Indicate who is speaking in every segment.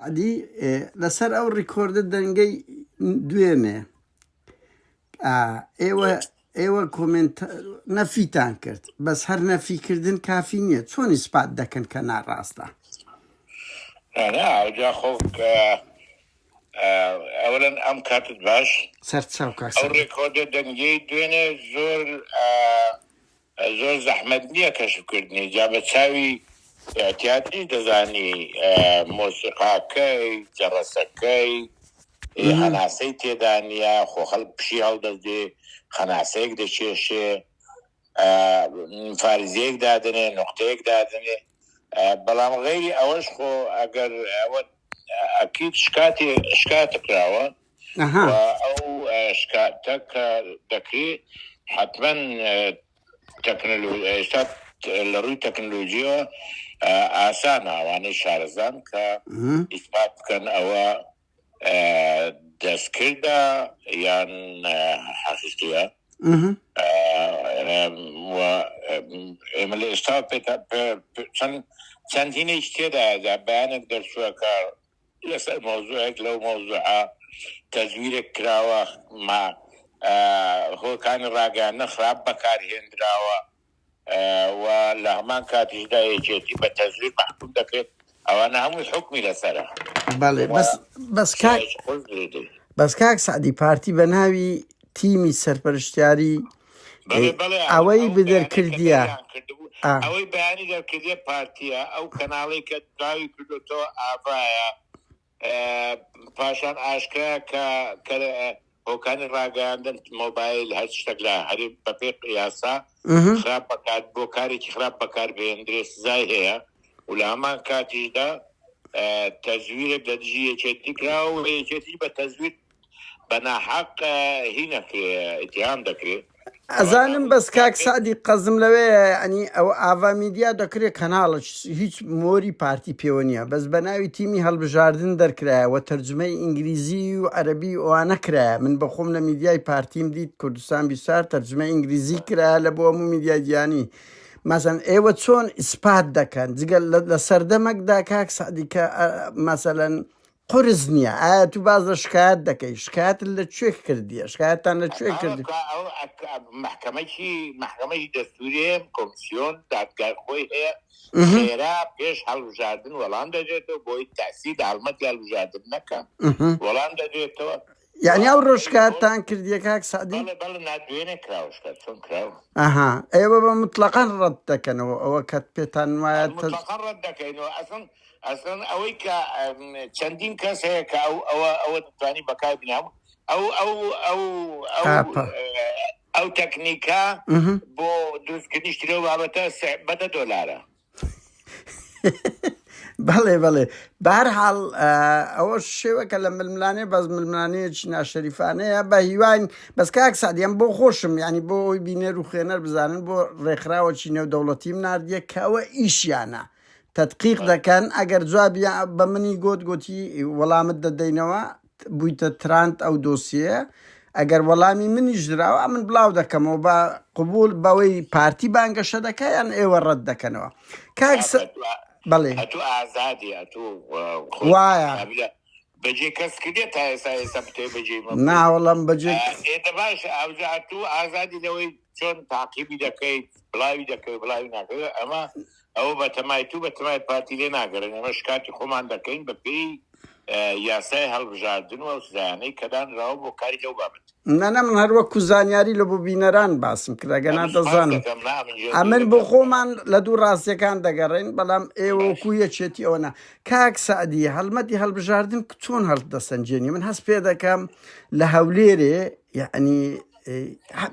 Speaker 1: سعدی لەسەر ئەو ڕیکۆردە دەنگەی دوێنێ ئێوە کۆمنت نەفیتان کرد بەس هەر نەفیکردن کافی نییە چۆن ئیسپات دەکەن کە ناڕاستە
Speaker 2: جا خۆ ئەوەن ئەم کاتت باش
Speaker 1: سەرچاو
Speaker 2: ئەو ڕێکۆردە دەنگەی دوێنێ زۆر زەحمەت نییە کەشفکردنی جا بە چاوی تیاتری دەزانی مۆسیقاکەی جەڕەسەکەی هەناسەی تێدانە خۆ خەڵک پشی هەڵدەدێ خەناسەیەک دەکێشێ فارزیەک دادنێ نقطەیەک دادنێ بەڵام غەیری ئەوەش خۆ ئەگەر ئەوە ئەکید شکاتە کراوە ئەو شکاتە کە دەکرێت حتما ئێستا لە ڕووی تەکنۆلۆژیەوە ئاسانە ئەوانەی شارەزان کە ئیسپات بکەن ئەوە دەستکردە یان حەقیقیە ئێمە لە ئێستا چەندینێک تێدا بەیانێک دەرچووەکە لەسەر مۆزوعێک لەو مۆزوعە تەزویرێک کراوە هۆکانی ڕاگەیاندنە خراپ بەکارهێنراوە و لە هەمان کاتیشدا یەکێتی بە تەزویر محکوم دەکرێت ئەوانە هەمووی حکمی لەسەرە
Speaker 1: بەس کاک سعدی پارتی بە ناوی تیمی سەرپەرشتیاری ئەوەی بدەرکردیە
Speaker 2: ئەوەی بەیانی دەرکردیە پارتیە ئەو کەناڵی کە داوی کردوتەوە ئاڤایە پاشان ئاشکرا کە هۆکانی ڕاگەیاندن مۆبایل هەر شتێک لە هەری بەپێ یاسا خراپ بەکار بۆ کارێکی خراپ بەکار بهێندرێ سزای هەیە و لە هەمان کاتیشدا تەزویرێک لە دژی یەکێتی کراوە و یەکێتی بە تەزویر بە ناحەق هی نەکرێ ئیتیهام دەکرێت
Speaker 1: ئەزانم بەس کاک سعدی قەزم لەوەیە ئەنی ئەو ئاوا میدیا دەکرێت کەناڵە هیچ مۆری پارتی پێوە نییە بەس بە ناوی تیمی هەڵبژاردن دەرکرایەوە تەرجمەی ئینگلیزی و عەرەبی ئەوانە کرایە من بەخۆم لە میدیای پارتیم دیت کوردستان بیسار تەرجمە ئینگلیزی کرایە لە بۆ هەموو میدیای گیانی مەسەن ئێوە چۆن ئیسپات دەکەن جگەل لە سەردەمەکدا کاک سعدی کە مەسەلەن قرس نییە ئایا تو باز لە شکایەت دەکەی شکایەت لە کوێ کردیە شکایەتان لە کوێ کردی
Speaker 2: محکەمەی دەستوریە کۆمسیۆن دادگای خۆی هەیە خێرا پێش هەڵبژاردن وەڵام دەدرێتەوە بۆی تاسی هەڵمەتی هەڵبژاردن نەکەن وەڵام دەدرێتەوە
Speaker 1: یعنی ئەو ڕۆژکاتان کردیە کاک سعدی
Speaker 2: نادوێنێ کراوەشکات چۆن کراوە
Speaker 1: ئێوە بە مطلقاً ڕەت دەکەنەوە ئەوە کەت پێتان وایە
Speaker 2: مطلقاً ڕەت دەکەینەوە ئەسڵەن ئەوەی کە چەندین کەس هەیە کە ئەوە دەتوانی بەکار بنام ئەو تەکنیکە بۆ دروستکردنی شتێ بابەتە $10
Speaker 1: بەڵێ بەهەرحاڵ ئەوە شێوەکە لە ململانێ بەس ململانەیەکی ناشەریفانەیە بە هیوان بەس کاک سعدیان بۆ خۆشم ینی بۆ ئەوی بینێر و خوێنەر بزانن بۆ ڕێکخراوەکی نێودەوڵەتیم ناردیە کە ئەوە ئیشیانە تەدقیق دەکەن ئەگەر جوابی بە منی گوتی وەڵامت دەدەینەوە بوویتە ترانت ئەو دۆسیە ئەگەر وەڵامی منیش دراوە من بڵاو دەکەمەوە بە قبول بەوەی پارتی بانگەشە دەکەیان ئێوە ڕەت دەکەنەوە بەڵێ
Speaker 2: هەتوو ئازادی هەتوو
Speaker 1: وایە
Speaker 2: بەجێ کەس کردێت تا ئێستا بتێ بەجێ
Speaker 1: ناوەڵام بەجێ
Speaker 2: ئێتە باش ئەوزاتوو ئازادی لەوەی چۆن تاقیبی دەکەیت بڵاوی دەکەی بڵاوی ناکەوێت ئەمە ئەوە بەتەمای بەتەمای پارتی لێ ناگەڕێن ئەمە شکاتی خۆمان دەکەین بە پێی یاسای هەڵبژاردن و زانەی کەدانراوە بۆ کاری لەو بابەت
Speaker 1: نەنە من هەروەکو زانیاری لە بۆ بینەران باسم کراگەنا دەزانم ئەمن بۆ خۆمان لە دوو ڕاستیەکان دەگەڕێن بەڵام ئێوەکو یەکێتی ئەوەنە کاک سعدی هەڵمەتی هەڵبژاردن چۆن هەڵدەسەنجێنی من هەست پێ دەکەم لە هەولێرێ یعنی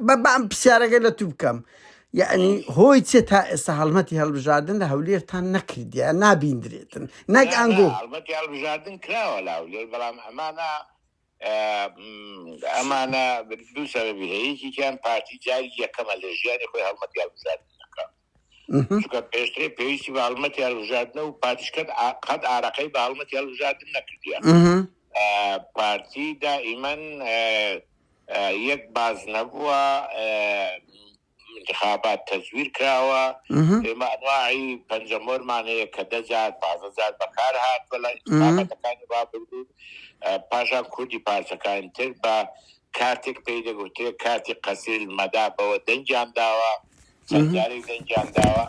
Speaker 1: بەم پرسیارەکەی لە تو بکەم یعنی هۆی چێ تا ئێستا هەڵمەتی هەڵبژاردن لە هەولێرتان نەکردیە نابیندرێتن نەک ئەنگۆ
Speaker 2: هەڵمەتی هەڵبژاردن کراوە لە هەولێر بەڵام ئەمانە دوو سەبەبی هەیە یەکێکیان پارتی جاری یەکەمە لە ژیانی خۆی هەڵمەتی هەڵبژاردن نەکات چونکە پێشترێ پێویستی بە هەڵمەتی هەڵبژاردنە و پارتیش قەت ئارەقەی بە هەڵمەتی هەڵبژاردن نەکردیە پارتی دائیمەن یەک باز نەبووە انتخابات تزویر کراوە ئێمە ئەنواعی پەنجەمۆرمانەیە کە 10,000 15,000 بەکار هات بەڵای انتخابەتەکانی ڕابردوو پاشان کوردی پارچەکانی تر بە کاتێک پێی دەگوترێ کاتی قەسیل مەدا بەوە دەنجیان داوە چەند جارێک دەنجیان داوە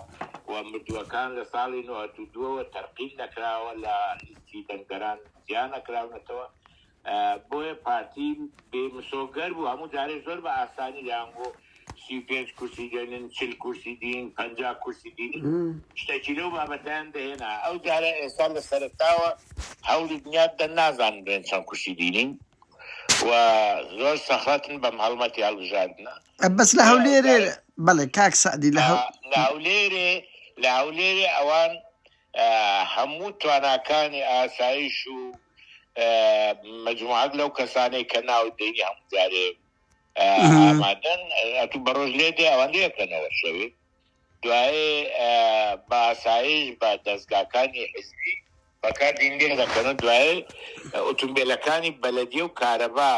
Speaker 2: و مردووەکان لە ساڵی 92ەوە تەرقیم نەکراوە لە لیستی دەنگەران زیان نەکراونەتەوە بۆیە پارتی بێمسۆگەر بوو هەموو جارێک زۆر بە ئاسانی لایەنگۆ 35 کورسی دێنن 40 کورسی دین 50 کورسی دین شتێکی لەو بابەتیان دەهێنا ئەو جارە ئێستا لە سەرەتاوە هەوڵی دنیا دە نازانن بێن چەند کورسی دینین و زۆر سەخەتن بەم هەڵمەتی هەڵبژاردنە
Speaker 1: بەس لە هەولێرێ بەڵێ کاک سعدی
Speaker 2: لە هەولێرێ ئەوان هەموو تواناکانی ئاسایش و مجموعات لەو کەسانەی کە ناو دەینی هەموو جارێ ئامادەن ئەتوو بەڕۆژ لێ دێ ئەوان لێکەنەوە شەوێ دوایێ بە ئاسایش بە دەستگاکانی حزبی بەکاردین لێ دەکەنە دوایێ ئۆتۆمبیلەکانی بەلەدیە و کارەبا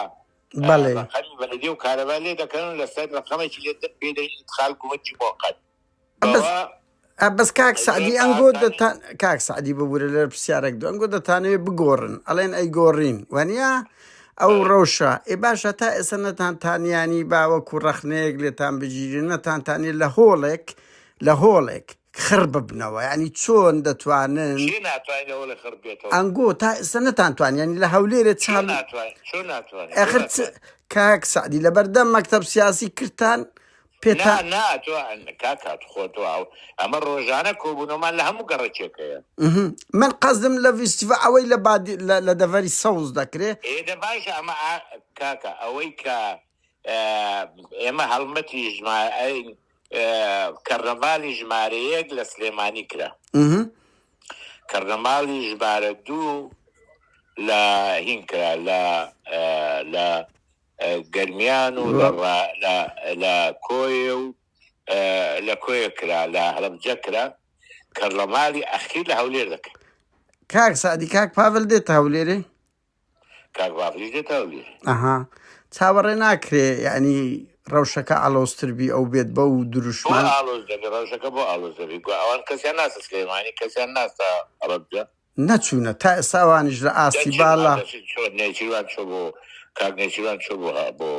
Speaker 2: بەلەدیە و کارەبا لێ دەکەن لەسەر ڕقەمێکی لێ پێدەین ئینتیخاب حکوومەتی موقەت
Speaker 1: بەس کاک سعدی ئەنگۆ کاک سعدی ببوورە لەر پرسیارێک دو ئەنگۆ دەتانەوێت بگۆڕن ئەڵێن ئەی گۆڕین وانە ئەو ڕەوشە باشە تا ئێستا نەتانتانیانی باوەکو ڕەخنەیەک لێتان بگیرن نەتانتانی لە هۆڵێک خڕ ببنەوە ینی چۆن دەتوانن ئەنگۆ تا ئێستا نەتانتوانیانی لە هەولێرە ئەخر کاک سعدی لە بەردەم مەکتەب سیاسی کردتان
Speaker 2: ناتوان کاکات خۆتەوە ئەمە ڕۆژانە کۆبوونەوەمان لە هەموو گەڕەکێکەیە
Speaker 1: من قەزم لە ڤیستیڤ ئەوەی لە دەڤەری سەوز دەکرێت
Speaker 2: باشە ئەمە کاکە ئەوەی کە ئێمە هەڵمەتی کەرنەڤالی ژمارەیەک لە سلێمانی کرا کەرنەماڵی ژمارە 2 لە هین کرا لە گەرمیان و لە کۆیە و لە کۆیە کرا لە هەڵەبجە کرا کەرنەماڵی ئەخیر لە هەولێر دەکەن
Speaker 1: کاک سعدی کاک پاڤڵ دێتە هەولێرێ
Speaker 2: کاک پاڤڵیش دێتە هەولێر
Speaker 1: چاوەڕێ ناکرێ یعنی ڕەوشەکە ئالۆستربی ئەو بێت بە و دروشمان
Speaker 2: ڕەوشەکە بۆ ئالۆزەبی ئەوان کەسیان ناسە سلێمانی کەسیان ناسە هەڵەبجە
Speaker 1: نەچوونە تا ئێستاوانیش لە ئاستی باڵا
Speaker 2: نێچیروان چۆ بۆ کاک نێچیروان چۆ بۆ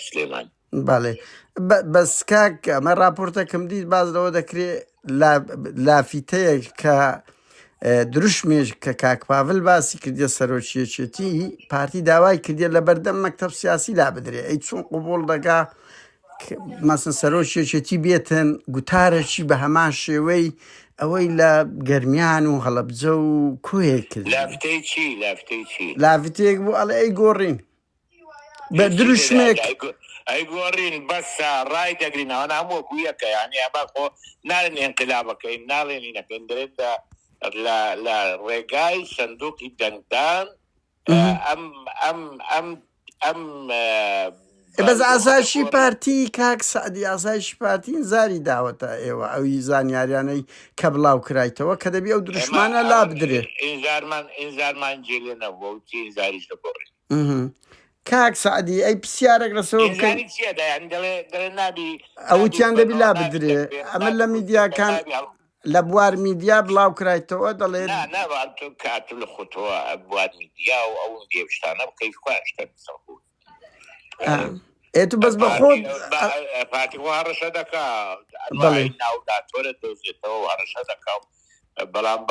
Speaker 2: سلێمانی
Speaker 1: بەڵێ بەس کاک ئەمە راپۆرتەکەم دیت باز لەوە دەکرێت لافیتەیەک کە دروشمێش کە کاک پاڤڵ باسی کردیە سەرۆکیەکێتی پارتی داوای کردیە لە بەردەم مەکتەب سیاسی لا بدرێ ئەی چۆن قوبوڵ دەگا مەسن سەرۆکیەکێتی بێتن گوتارەکی بە هەمان شێوەی ئەوەی لە گەرمیان و هەڵەبجە و کۆیە کرد لافتەیەک بوو ئەڵێ ئەی گۆڕین بە دروشمێک
Speaker 2: ئەی گۆڕین بەسە ڕای دەگرینەوە هەمووەکو یەکە یانی ئەمە خۆ نارن ئینقلابەکەین ناڵێنی نەکەین دەرێتە لە ڕێگای سندوقی دەنگدان ئەم
Speaker 1: بەس ئاسایشی پارتی کاک سعدی ئاسایشی پارتی زاری داوەتە ئێوە ئەوی زانیاریانەی کە بڵاو کرایتەوە کە دەبی ئەو دروشمانە لا بدرێ
Speaker 2: ئینزارمان جێلێ نەبووە و چی ئینزاریش دەگۆڕین
Speaker 1: کاک سعدی ئەی پرسیارێک لەسەوە ئەوتیان دەبی لا بدرێ ئەمە لە میدیاکان لە بوار میدیا بڵاو کرایتەوە دەڵێن
Speaker 2: کات لە خۆتەوە بوار میدیا و ئەو دێشتانە بکەیت خواشتە
Speaker 1: ئێتو بەس بە خۆت
Speaker 2: پارتی هەڕەشە دەکا ناوداتۆرە دۆزێتەوە هەڕەشە دەکا بەڵام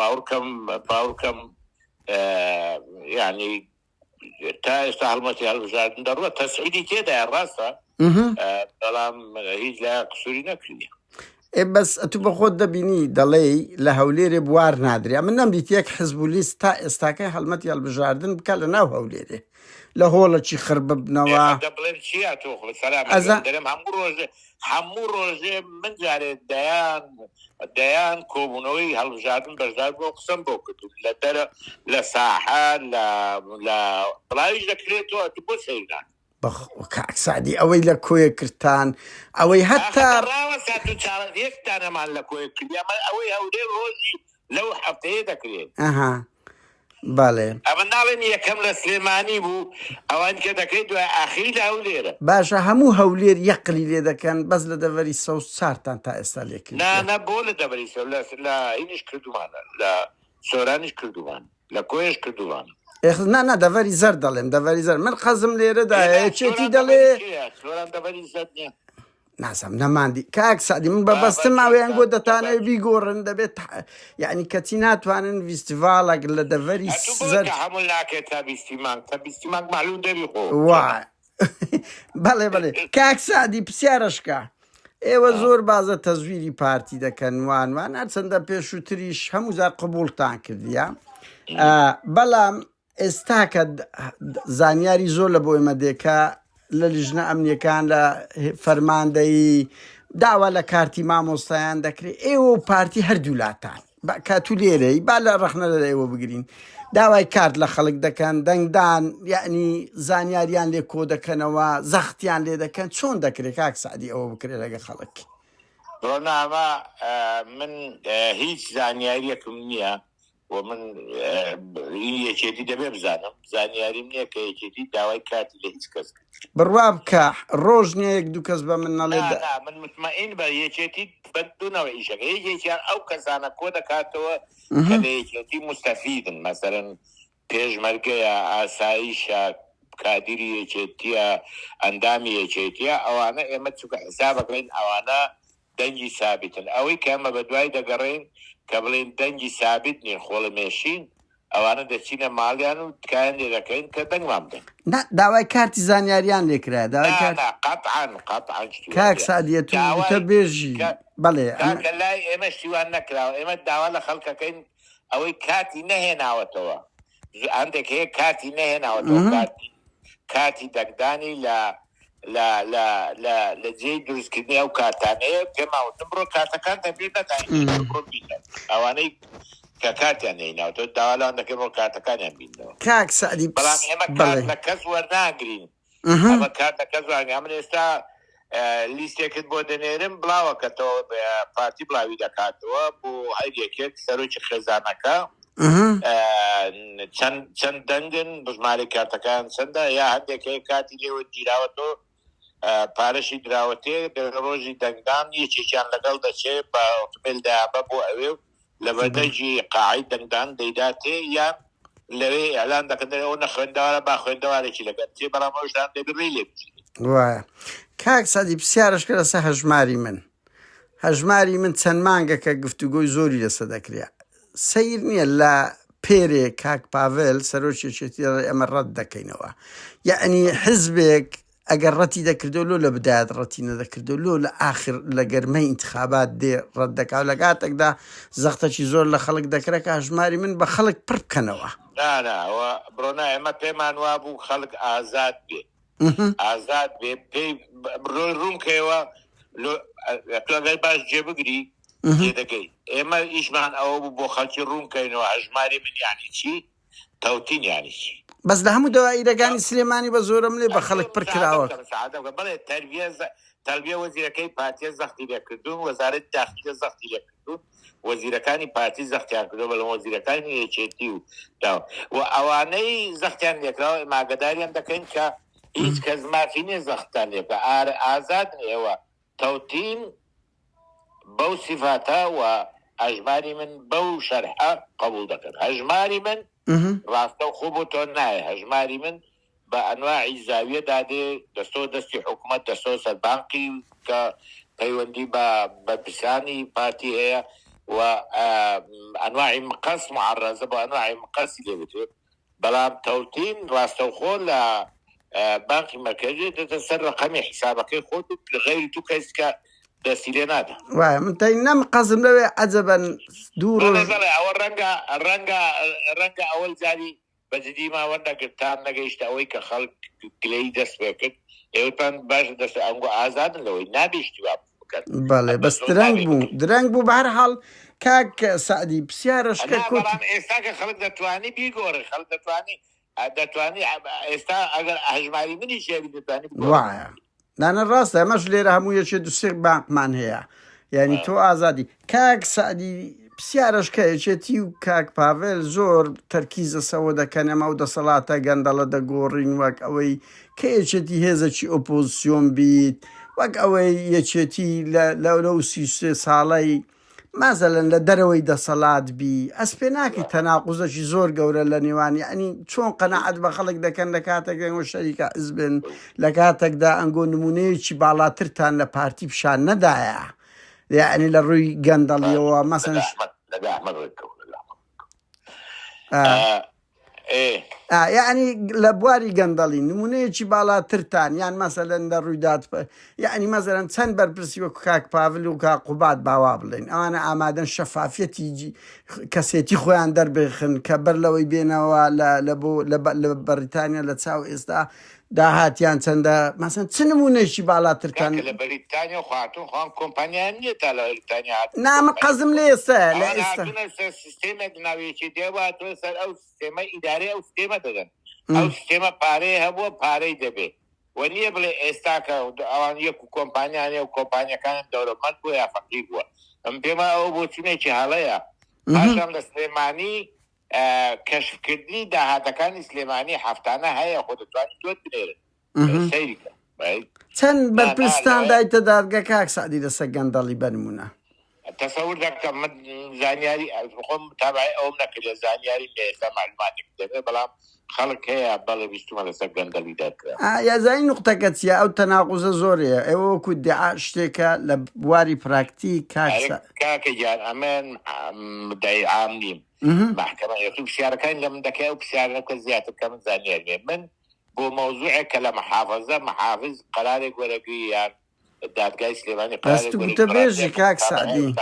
Speaker 2: باوکەم ینی تا ئێستا هەڵمەتی هەڵبژاردن دەڕوە تەسعیدی تێدایە ڕاستە بەڵام هیچ لای قسووری نەکردی
Speaker 1: بەس ئەتو بە خۆت دەبینی دەڵێ لە هەولێرێ بوار نادرێ من نەمدیت یەک حزب و لیست تا ئێستاکەی هەڵمەتی هەڵبژاردن بکە لە ناو هەولێرێ لە هۆڵەکی خڕ ببنەوە
Speaker 2: هەموو ڕۆژێ من جارێ دەیان کۆبوونەوەی هەڵبژاردن بەشدار بۆ قسەم بۆ کردو لە دەرە لە ساحە لە بڵاویش دەکرێتەوە بۆ سەیران
Speaker 1: کاک سعدی ئەوەی لە کۆیە کردان ئەوەی هەتا
Speaker 2: یەکتانەمان لە کۆیە کردی ئەوەی هەولێر ڕۆژی لەو هەفتەیە دەکرێت
Speaker 1: بەڵێ
Speaker 2: ئەمە ناڵێن یەکەم لە سلێمانی بوو ئەوان کە دەکەی دوای ئاخری لە هەولێرە
Speaker 1: باشە هەموو هەولێر یەقلی لێ دەکەن بەس لە دەڤەری سەوز چارتان تا ئێستا لێکرد
Speaker 2: نانە بۆ لە دەبەریسە لە ئینیش کردومانە لە سۆرانیش کردومان لە کۆیش کردومان
Speaker 1: نا دەڤەری زەر دەڵێم دەڤەری زەر من قەزم لێرەدا چێتی دەڵێ
Speaker 2: سۆران دەبەری زەر نییە
Speaker 1: ناسم نەماندی کاک سعدی من بەبەستم ماوەیان گۆ دەتانەوە بیگۆڕن دەبێت یعنی کەچی ناتوانن فیستیڤاڵێک لە دەڤەری زەر
Speaker 2: هەموو ناکێت تا بیستیمانگ معلوم دەبی خۆ
Speaker 1: وای بەڵێ بەڵێ کاک سعدی پرسیارەشکە ئێوە زۆر بازە تەزویری پارتی دەکەن وان هەرچەندە پێشووتریش هەموو زار قبوڵتان کردیە بەڵام ئێستا کە زانیاری زۆر لە بۆ ئێمە دێکە لە لیژنە ئەمنیەکان لە فەرماندەیی داوا لە کارتی مامۆستایان دەکرێت ئێوە و پارتی هەردوولاتان کاتو لێرەی با لە ڕەخنە لە ئێوە بگرین داوای کارت لە خەڵک دەکەن دەنگدان یعنی زانیاریان لێ کۆ دەکەنەوە زەختیان لێ دەکەن چۆن دەکرێت کاک سعدی ئەوە بکرێت لەگە خەڵک
Speaker 2: ڕۆناما من هیچ زانیاریەکم نییە و من یەکێتی دەبێ بزانم زانیاریم نییە کە یەکێتی داوای کاتی لە هیچ کەس
Speaker 1: بڕوا بکە ڕۆژ نییە یەک دوو کەس بە من نەڵێ
Speaker 2: من مطمئن بە یەکێتی بەدونەوە ئیشەکە یەکێکیان ئەو کەسانە کۆ دەکاتەوە کە لە یەکێتی مستەفیدن مەسەرەن پێشمەرگەیە ئاساییشە کادیری یەکێتیە ئەندامی یەکێتیە ئەوانە ئێمە چووکە حسابەکەین ئەوانە دەنگی سابتن ئەوەی کە ئەمە بە دوای دەگەڕین کە بڵێن دەنگی سابت نین خۆڵە مێشین ئەوانە دەچینە ماڵیان و تکایان لێ دەکەین کە دەنگمان بدەن
Speaker 1: داوای کارتی زانیاریان لێکرا
Speaker 2: قەتعان
Speaker 1: کاک سعدیە تۆ بێژی بەڵێ
Speaker 2: لای ئێمە شتیوان نەکراوە ئێمە داوا لە خەڵکەکەین ئەوەی کاتی نەهێناوەتەوە هەندێک هەیە کاتی نەهێناوەتەوە کاتی دەنگدانی لە جێی دروستکردنی ئەو کاتانەیە پێماوەتم بڕۆ کاتەکان دەبێت نەداین ئەوانەی کە کاتیان نیناوتۆ داوالاان دەکەم بۆ کاتەکانیان بینەوە
Speaker 1: کاک سعدی
Speaker 2: بەڵام ئێمە کات لە کەس وەرناگرین ئەمە کات لە کەس وانگرین من ئێستا لیستێکت بۆ دەنێرم بڵاوەکەتەوە پارتی بڵاوی دەکاتەوە بۆ هەریەکێک سەرۆکی خێزانەکە چەند دەنگن بژمارە کارتەکان چەندە یا هەندێک هەیە کاتی لێوە گیراوەتەوە پارەشی دراوەتێ ڕۆژی دەنگدان یەکێکیان لەگەڵ دەچێت بە ئۆتۆمبیل دابە بۆ ئەوێ لە بەردەجی قاعی دەنگدان دەیداتێ یان لەوێ ئەلان دەکەن ئەو نەخوێندەوارە با خوێندەوارێکی لەگەن تێ بەڵام ئەوشدان دەبڕی لێ
Speaker 1: وایە کاک سەدی پرسیارش کرد لەسەر هەژماری من چەند مانگە کە گفتوگۆی زۆری لەسەر دەکرێت سەیر نییە لە پێرێ کاک پاڤێل سەرۆکیێتی ئەمە ڕەت دەکەینەوە یعنی حزبێک ئەگەر ڕەتی دەکردو لۆ لە بدایەت ڕەتی نەدەکردو لۆ لە ئاخر لە گەرمەی ئینتخابات دێ ڕەت دەکا لە کاتێکدا زەختەکی زۆر لە خەڵک دەکرێت کە هەژماری من بە خەڵک پڕ بکەنەوە
Speaker 2: ناوە بڕۆنا ئێمە پێمان وابوو خەڵک ئازاد بێ ئازاد بێ پێی ڕۆی ڕوونکەوە ئەگەر باش جێبگری دەگەی ئێمە ئیشمان ئەوە بوو بۆ خەڵکی ڕوونکەینەوە هەژماری من یانی چی تەوتین یانی چی
Speaker 1: بەس لە هەموو دەوائیرەکانی سلێمانی بە زۆرم لێ بە خەڵک پڕ کراوە
Speaker 2: بڵێ تەربیە وەزیرەکەی پارتیە زەختی لێکردوون وەزارەت داخلیە زەختی لێکردوون وەزیرەکانی پارتی زەختیان کردو بەڵام وەزیرەکانی یەکێتی و ئەوانەی زەختیان لێکراوە ئاماگەداریان دەکەین کە هیچ کەس مافی نییە زەختان لێکە ئازاد ئێوە تەوتین بەو سیفاتە و هەژماری من بەو شەرحە قبول دەکەن هەژماری من ڕاستە و خوب و تۆ نایە هەژماری من بە ئەنواعی زاویە دادێ دەستۆ دەستی حکوومەت دەستۆ سەربانقی کە پەیوەندی بە پرسانی پارتی هەیە و ئەنواعی مقەس معڕەزە بە ئەنواعی مقەسی لێ بێت بەڵام تەوتین ڕاستەوخۆ لە بانکی مەرکەزی دەتە سەر ڕقەمی حسابەکەی خۆت غەیری تو کەس کە دەستی لێ نادە
Speaker 1: وایە من تای نەم قەزم لەوێ عەجەبەن دوو ڕۆژ
Speaker 2: ئەوە ڕەنگە ئەوەل جاری بەجددی ماوەندەگرتان نەگەیشتە ئەوەی کە خەڵک گلەی دەست پێ کرد ئێوەتان باش دەست ئەنگۆ ئازادن لەوەی نابیشتی وا بکەن
Speaker 1: بەڵێ بەس درەنگ بوو بەهەرحاڵ کاک سعدی پرسیارەشکە کۆت
Speaker 2: ئێستا کە خەڵک دەتوانی بیگۆڕی خەڵک دەتوانی ئێستا ئەگەر هەژماری منی شێوی دەتوانی
Speaker 1: وایە نانە ڕاستە ئەمەش لێرە هەموو یەکێ دوسێک بانقمان هەیە یعنی تۆ ئازادی کاک سعدی پرسیارش کەیەکێتی و کاک پاڤێل زۆر تەرکیزە سەوە دەکەن ئەمە و دەسەڵاتە گەندەڵە دەگۆڕین وەک ئەوەی کەیەکێتی هێزەکی ئۆپۆزیسیۆن بیت وەک ئەوەی یەکێتی لەو 33 ساڵەی مازەلەن لە دەرەوەی دەسەڵات بی ئەس پێ ناکەی تەناقوزەکی زۆر گەورە لە نێوانی ئەنی چۆن قەنەعەت بە خەڵک دەکەن لە کاتێک ئەنگۆ شەریکە ئەزبن لە کاتێکدا ئەنگۆ نمونەیەکی باڵاترتان لە پارتی پیشان نەدایە یعنی لە ڕووی گەندەڵیەوە مەسەنش یعنی لە بواری گەندەڵی نمونەیەکی باڵاترتان یان مەسەلەن لە ڕوویدات یعنی مەزەرەن چەند بەرپرسی وەکو کاک پاڤل و کاک قوبات باوا بڵێن ئەوانە ئامادەن شەفافەتی کەسێتی خۆیان دەربخن کە بەر لەوەی بێنەوە لە بەریتانیا لە چاو ئێستا داهاتیان چەندە مەسەن چ نمونەیەکی باڵاترتان
Speaker 2: لە بەریتانیا خاتون خۆم کۆمپانیان نییە تا لە بەریتانیا
Speaker 1: نامە قەزم لە ئێستا لە ئێستا
Speaker 2: سیستێمێک ناوێکی دێوە تۆ سەر ئەو سیستێمە ئیدارەی ئەو سیستێمە دەدەن ئەو سیستێمە پارەی هەبووە پارەی دەبێت وە نییە بڵێ ئێستاکە ئەوان یەک و کۆمپانیانێ و کۆمپانیەکانم دەوڵەمەند بووە یا فەقیر بووە ئەم پێمە ئەوە بۆ چونێکی هەڵەیە پاشان لە سلێمانی کەشفکردنی داهاتەکانی سلێمانی هەفتانە هەیە خۆ دەتوانیت تۆ بنێرن سەیریکە
Speaker 1: چەند بەرپرستان دایتە دادگا کاک سعدی لەسەر گەندەڵی بنمونە
Speaker 2: تەسەور دەکەم من زانیاری خۆم تابعی ئەوم نەکرد زانیاری لێستا معلوماتێک دەبێت بەڵام خەڵک هەیە بەڵێ بیستمە لەسەر گەندەڵی دەکرا
Speaker 1: یازانی نوقتەکە چیە ئەو تەناقوزە زۆرەیە ئێوە وەکو دیعا شتێکە لە بواری پراکتیک
Speaker 2: کاکە گیان ئەمن مدعی عام نیم محکمە یەخی پرسیارەکانی لە من دەکەی ئەو پرسیارەکە زیاتر کە من زانیاریێ من بۆ مەوزوعێک کە لە محافظە محافظ قەرارێک وەرەگری یان دادگای سلێمانی
Speaker 1: قەست گوتەبێژی کاک سعدی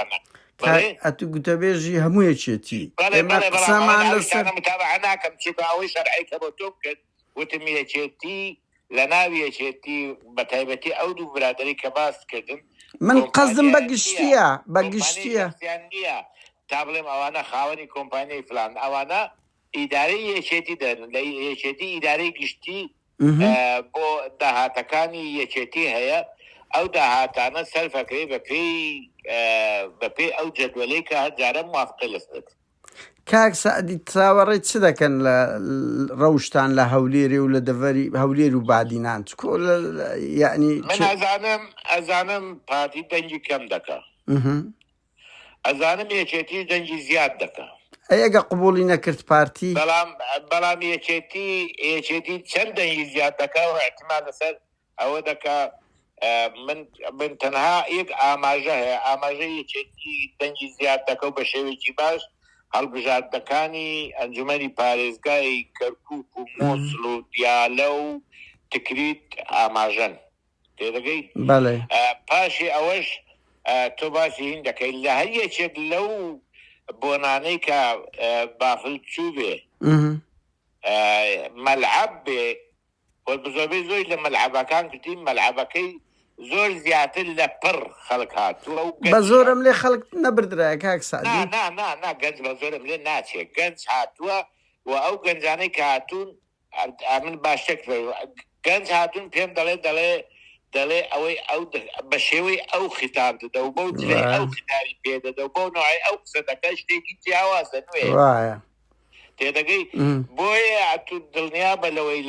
Speaker 1: ئەتو گوتەبێژی هەموویەکێتی ئێمە قسەمان لەسەر
Speaker 2: متابعە ناکەم چونکە ئەوەی شەرعی کە بۆ تۆ بکرد وتم یەکێتی لە ناوی یەکێتی بە تایبەتی ئەو دوو برادەری کە باس کردن
Speaker 1: من قەزم بەگشتیە بەگشتیە
Speaker 2: تا بڵێم ئەوانە خاوەنی کۆمپانیای فلان ئەوانە ئیدارەی یەکێتی دەن لە یەکێتی ئیدارەی گشتی بۆ داهاتەکانی یەکێتی هەیە ئەو داهاتانە سەرفەکەی بەپێی ئەو جەدوەلەی کە هەرجارە موافقی لەسەر
Speaker 1: کاک سعدی چاوەڕێی چ دەکەن لە ڕەوشتان لە هەولێری و لە دەڤەری هەولێر و بادینان یعنی
Speaker 2: من ئەزانم پارتی دەنگی کەم دەکا ئەزانم یەکێتی دەنگی زیاد دەکا
Speaker 1: ئەگە قبولی نەکرد پارتی
Speaker 2: بەڵام یەکێتی چەند دەنگی زیاد دەکا و احتیمال لەسەر ئەوە دەکا من تەنها یەک ئاماژە هەیە ئاماژە یەکێتی دەنگی زیاد دەکە و بە شێوەیەکی باش هەڵبژاردنەکانی ئەنجومەنی پارێزگای کەرکووک و مۆسڵ و دیالە و تکریت ئاماژەن تێدەگەی پاشی ئەوەش تۆ باسی هین دەکەی لە هەر یەکێک لەو بۆنانەی کە بافل چوو بێ مەلعەب بێ بزۆبەی زۆری لە مەلعەبەکان کردین مەلعەبەکەی زۆر زیاتر لە پڕ خەڵک هاتووە
Speaker 1: بە زۆرم لێ خەڵک نەبردرایە کاک سعدی
Speaker 2: گەنج بە زۆرم لێ ناچێت گەنج هاتووە و ئەو گەنجانەی کە هاتوون من باشتێک گەنج هاتوون پێم دەڵێ ئەوەی ئەو بە شێوەی ئەو خیتاب دەدە و بەو جلەی ئەو خیتاری پێدەدە و بۆ نوعی ئەو قسە دەکە شتێکی جیاوازە نوێ تێدەگەی بۆیە تو دڵنیا بە لەوەی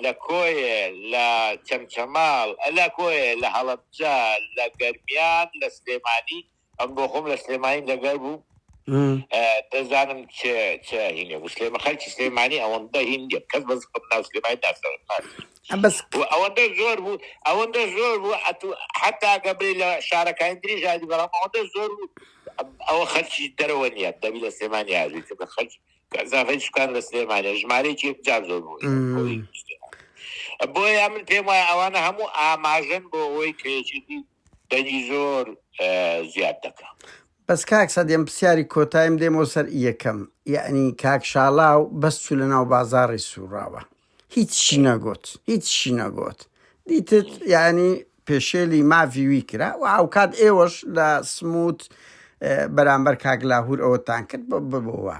Speaker 2: لە کۆیە لە چەمچەماڵ لە کۆیە لە هەڵەبجە لە گەرمیان لە سلێمانی ئەم بۆ خۆم لە سلێمانی لەگەر بوو دەزانم چ هینێ سلێمە خەلکی سلێمانی ئەوەندە هینیە کەس بەس ناو سلێمانی ناسەر ئەوەندە زۆر بوو حتا گەبرێ لە شارەکانی دری ژادی بەڵام ئەوەندە زۆر بوو ئەوە خەلکی دەرەوە نیە دەبی لە سلێمانی یاژی خەلکی زافەی شکان لە سلێمانە ژمارەیەکی جار زۆر بوو بۆیە من پێم وایە ئەوانە هەموو ئاماژەن بۆ ئەوەی کەیەکی دەنگی زۆر زیاد دەکە
Speaker 1: بەس کاک سەدێم پرسیاری کۆتایم دێمەوە سەر یەکەم یعنی کاک شاڵاو بەس چوو لە ناو بازاڕی سووڕاوە هیچی نەگۆت دیتت یعنی پێشێلی ماڤی وی کرا و ئاوکات ئێوەش لە سموت بەرامبەر کاک لاهور ئەوەتان کرد ببەوە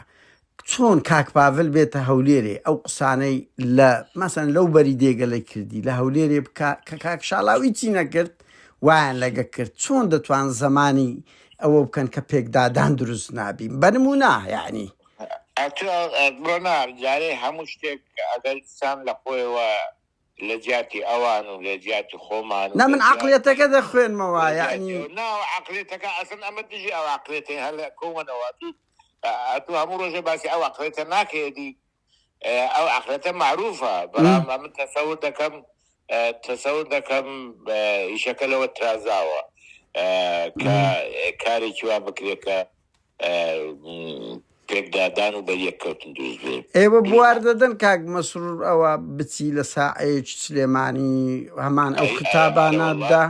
Speaker 1: چۆن کاک پاڤل بێتە هەولێرێ ئەو قسانەی لە مەسەن لەو بەری دێگەلەی کردی لە هەولێرێ کە کاک شاڵاو هیچی نەکرد وایان لەگە کرد چۆن دەتوان زمانی ئەوە بکەن کە پێکدادان دروست نابین بەنمونە یعنی
Speaker 2: بڕۆنار جارێ هەموو شتێک ئەگەر سام لە خۆیەوە لە جیاتی ئەوان و لە جیاتی خۆمان
Speaker 1: نا من عقلێتەکە دەخوێنمەوە یعنی
Speaker 2: ناو عقلێتەکە ئەسن ئەمە دژی ئەو عقلێتی هەر لە کۆمەنەوە تو هەموو ڕۆژە باسی ئەو عقلێتە ناکێدی ئەو عقلێتە معروفە بەڵام من تەسەور دەکەم ئیشەکە لەوە ترازاوە کە کارێکی وا بکرێکە پێکدادان و بە یەککەوتن دروست بێ.
Speaker 1: ئێوە بوار دەدەن کاک مەسرور ئەوە بچی لە ساعەیەکی سلێمانی هەمان ئەو کتابانەدا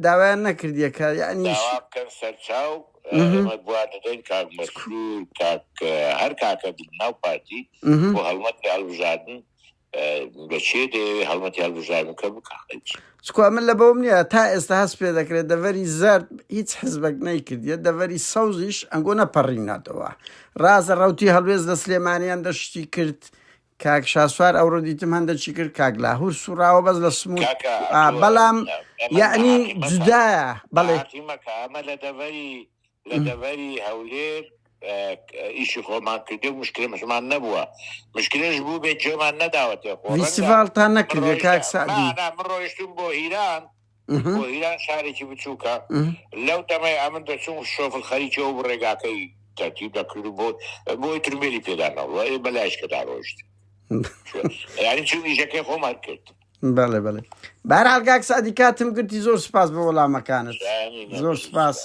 Speaker 1: داوایان نەکردیە کە یعنی
Speaker 2: سەرچاو بوار دەدەین کاک مەسرور هەر کاکە ناو پارتی بۆ هەڵمەتی هەڵبژاردن بە چێ دەیەوێ هەڵمەتی هەڵبژاردن کە بکات
Speaker 1: سکوا من لە بەوم نییە تا ئێستا هەست پێ دەکرێت دەڤەری زەرد هیچ حزبەک نەیکردیە دەڤەری سەوزیش ئەنگۆ نەپەڕیناتەوە ڕازە ڕەوتی هەڵوێز دە سلێمانیان دەشتی کرد کاک شاسوار ئەوڕۆ دیتم هەندێکی کرد کاک لاهور سوراوە بەس لە سموت بەڵام یعنی جودایە بەڵێ
Speaker 2: ئەمە لە دەڤەری هەولێر ئیشی خۆمان کردی و مشکلمەشمان نەبووە مشکلش بوو بێت جێمان نەداوەتێ
Speaker 1: فیستیڤالتان نەکردێ کاک سعدی
Speaker 2: من ڕۆیشتم بۆ هیران شارێکی بچووکە لەو دەمەی ئەمن دەچوم شۆفل خەریکەوە بۆ ڕێگاکەی تەرتیب دەکرد و بۆی ترمێلی پێدانەوە بەلایشکەدا ڕۆیشت یعنی چوو ئیشەکەی خۆمان کرد
Speaker 1: بەڵێ بەهەرحاڵ کاک سعدی کاتم گرتی زۆر سپاس بە وەڵامەکانت زۆر سپاس